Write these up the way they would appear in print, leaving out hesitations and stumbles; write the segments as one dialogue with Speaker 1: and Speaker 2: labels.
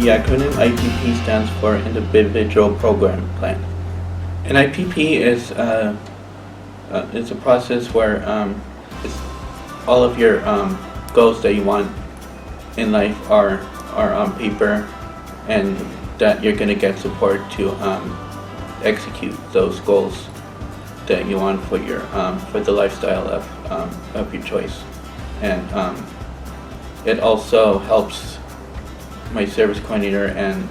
Speaker 1: The acronym IPP stands for Individual Program Plan. An IPP is it's a process where it's all of your goals that you want in life are on paper, and that you're going to get support to execute those goals that you want for your for the lifestyle of your choice. And it also helps my service coordinator and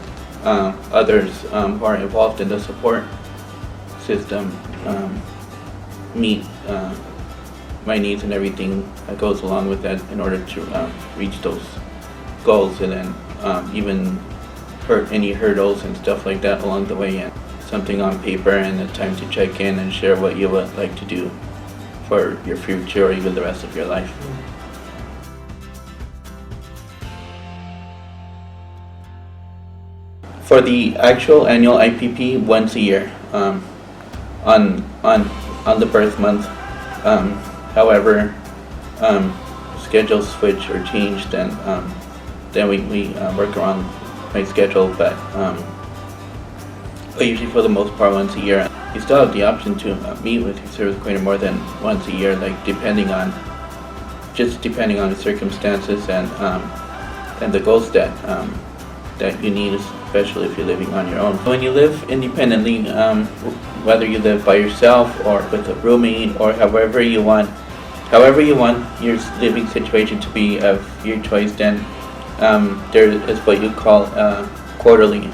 Speaker 1: others who are involved in the support system meet my needs and everything that goes along with that in order to reach those goals, and then even any hurdles and stuff like that along the way, and something on paper and a time to check in and share what you would like to do for your future or even the rest of your life. For the actual annual IPP, once a year, on the birth month. However, schedules switch or change, then we work around my schedule, but usually for the most part once a year. You still have the option to meet with your service coordinator more than once a year, like depending on the circumstances and the goals that you need, especially if you're living on your own. When you live independently, whether you live by yourself or with a roommate or however you want your living situation to be of your choice, then there is what you call quarterly.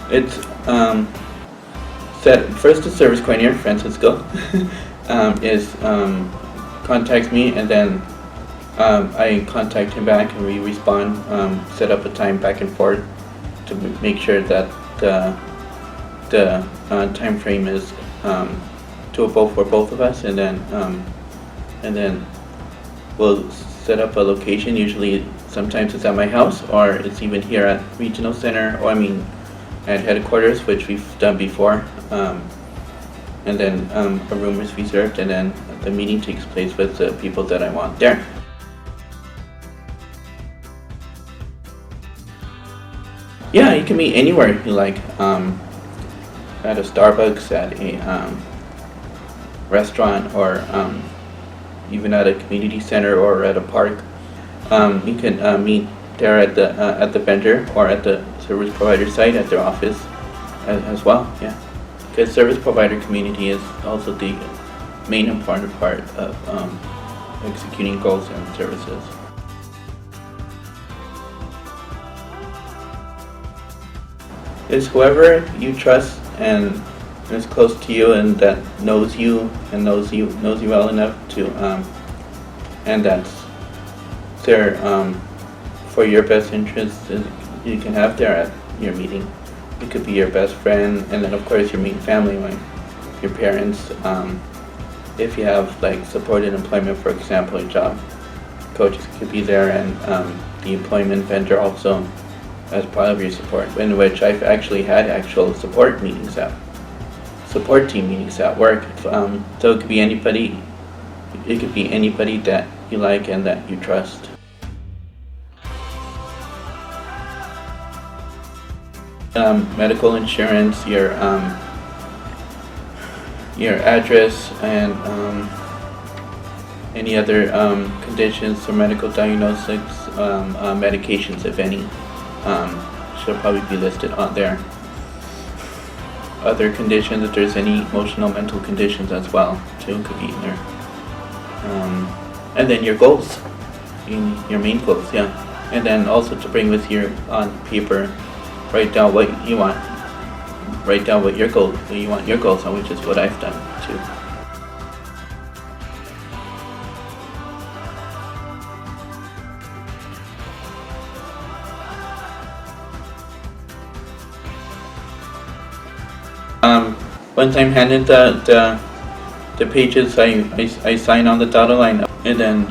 Speaker 1: It's first, the service coordinator, Francisco, contacts me, and then I contact him back, and we respond, set up a time back and forth to make sure that the time frame is doable for both of us, and then we'll set up a location. Usually, sometimes it's at my house, or it's even here at Regional Center, or at headquarters, which we've done before. And then a room is reserved, and then the meeting takes place with the people that I want there. Yeah, you can meet anywhere you like, at a Starbucks, at a restaurant, or even at a community center or at a park. You can meet there at the vendor or at the service provider site at their office as well. Yeah. Because service provider community is also the main important part of executing goals and services. It's whoever you trust and is close to you and that knows you well enough to, and that's there for your best interest. You can have there at your meeting. It could be your best friend, and then of course your main family, like your parents. If you have like supported employment, for example, your job coaches could be there, and the employment vendor also as part of your support. In which I've actually had actual support team meetings at work. So it could be anybody. It could be anybody that you like and that you trust. Medical insurance, your address, and any other conditions or medical diagnostics, medications, if any, should probably be listed on there. Other conditions, if there's any emotional, mental conditions as well, too, could be in there. And then your goals, your main goals, yeah. And then also to bring with you on paper. Write down what you want. Write down what you want your goals on, which is what I've done too. Once I'm handed the pages, I sign on the dotted line, and then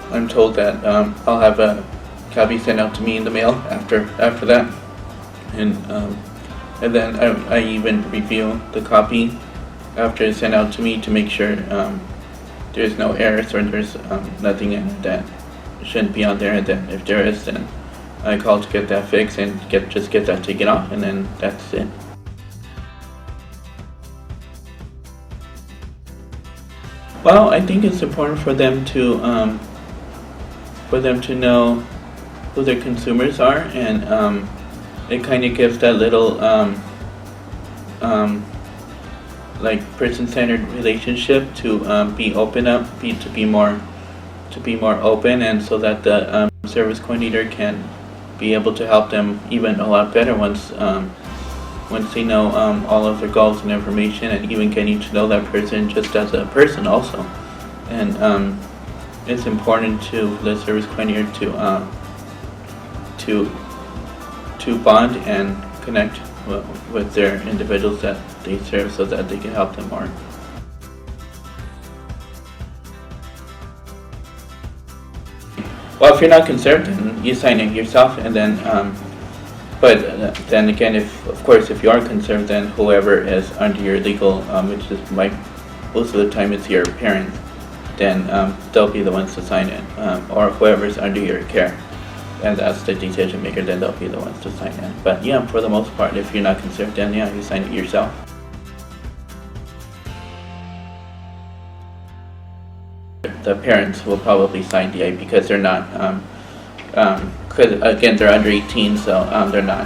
Speaker 1: I'm told that I'll have a copy sent out to me in the mail after that. And then I even review the copy after it's sent out to me to make sure there's no errors or there's nothing in it that shouldn't be on there, and then if there is, then I call to get that fixed and just get that taken off, and then that's it. Well, I think it's important for them to know who their consumers are, and it kind of gives that little like person-centered relationship to be more open, and so that the service coordinator can be able to help them even a lot better once they know all of their goals and information, and even getting to know that person just as a person also. And it's important to the service coordinator to bond and connect with their individuals that they serve, so that they can help them more. Well, if you're not concerned, then you sign it yourself, and then but then again, if you are concerned, then whoever is under your legal, which is most of the time it's your parents, then they'll be the ones to sign it, or whoever's under your care, and that's the decision maker, then they'll be the ones to sign it. But yeah, for the most part, if you're not concerned, then yeah, you sign it yourself. The parents will probably sign the IP because they're not, because again they're under 18, so they're not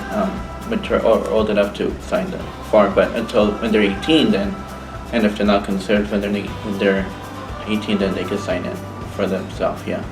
Speaker 1: mature or old enough to sign the form. But when they're 18, then, and if they're not concerned when they're 18, then they can sign it for themselves. Yeah.